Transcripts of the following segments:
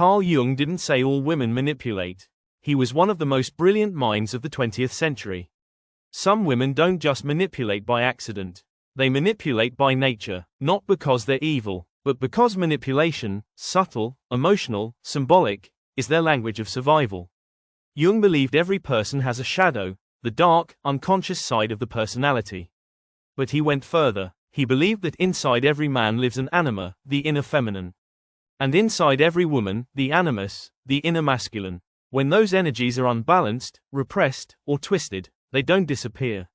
Carl Jung didn't say all women manipulate. He was one of the most brilliant minds of the 20th century. Some women don't just manipulate by accident. They manipulate by nature, not because they're evil, but because manipulation, subtle, emotional, symbolic, is their language of survival. Jung believed every person has a shadow, the dark, unconscious side of the personality. But he went further. He believed that inside every man lives an anima, the inner feminine. And inside every woman, the animus, the inner masculine. When those energies are unbalanced, repressed, or twisted, they don't disappear.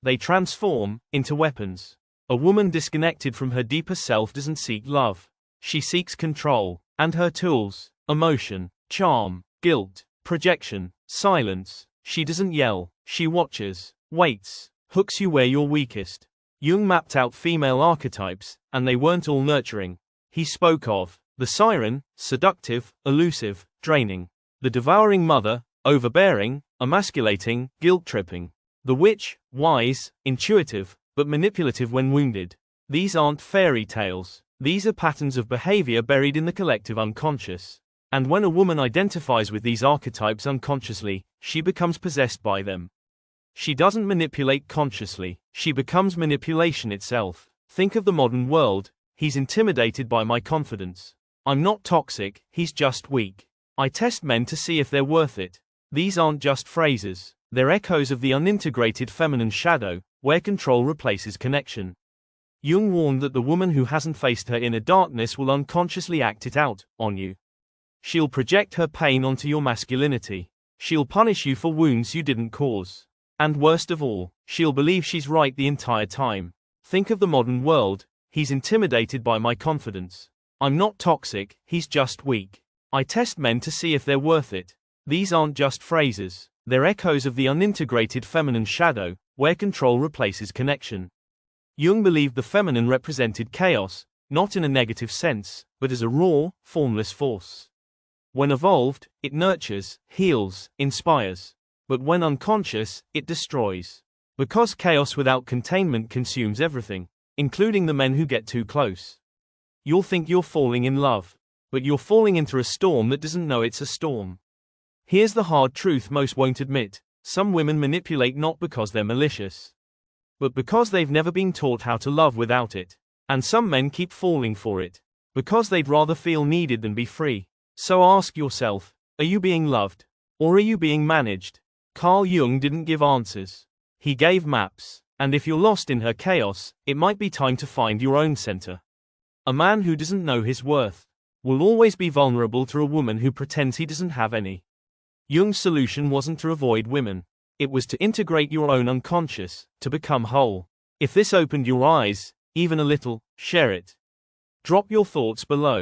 They transform into weapons. A woman disconnected from her deeper self doesn't seek love. She seeks control, and her tools: emotion, charm, guilt, projection, silence. She doesn't yell, she watches, waits, hooks you where you're weakest. Jung mapped out female archetypes, and they weren't all nurturing. He spoke of the Siren, seductive, elusive, draining; the Devouring Mother, overbearing, emasculating, guilt-tripping; the Witch, wise, intuitive, but manipulative when wounded. These aren't fairy tales. These are patterns of behavior buried in the collective unconscious. And when a woman identifies with these archetypes unconsciously, she becomes possessed by them. She doesn't manipulate consciously, she becomes manipulation itself. Think of the modern world: he's intimidated by my confidence. I'm not toxic, he's just weak. I test men to see if they're worth it. These aren't just phrases, they're echoes of the unintegrated feminine shadow, where control replaces connection. Jung warned that the woman who hasn't faced her inner darkness will unconsciously act it out on you. She'll project her pain onto your masculinity. She'll punish you for wounds you didn't cause. And worst of all, she'll believe she's right the entire time. Think of the modern world: he's intimidated by my confidence. I'm not toxic, he's just weak. I test men to see if they're worth it. These aren't just phrases, they're echoes of the unintegrated feminine shadow, where control replaces connection. Jung believed the feminine represented chaos, not in a negative sense, but as a raw, formless force. When evolved, it nurtures, heals, inspires. But when unconscious, it destroys. Because chaos without containment consumes everything, including the men who get too close. You'll think you're falling in love, but you're falling into a storm that doesn't know it's a storm. Here's the hard truth most won't admit: some women manipulate not because they're malicious, but because they've never been taught how to love without it. And some men keep falling for it, because they'd rather feel needed than be free. So ask yourself, are you being loved? Or are you being managed? Carl Jung didn't give answers. He gave maps. And if you're lost in her chaos, it might be time to find your own center. A man who doesn't know his worth will always be vulnerable to a woman who pretends he doesn't have any. Jung's solution wasn't to avoid women. It was to integrate your own unconscious, to become whole. If this opened your eyes, even a little, share it. Drop your thoughts below.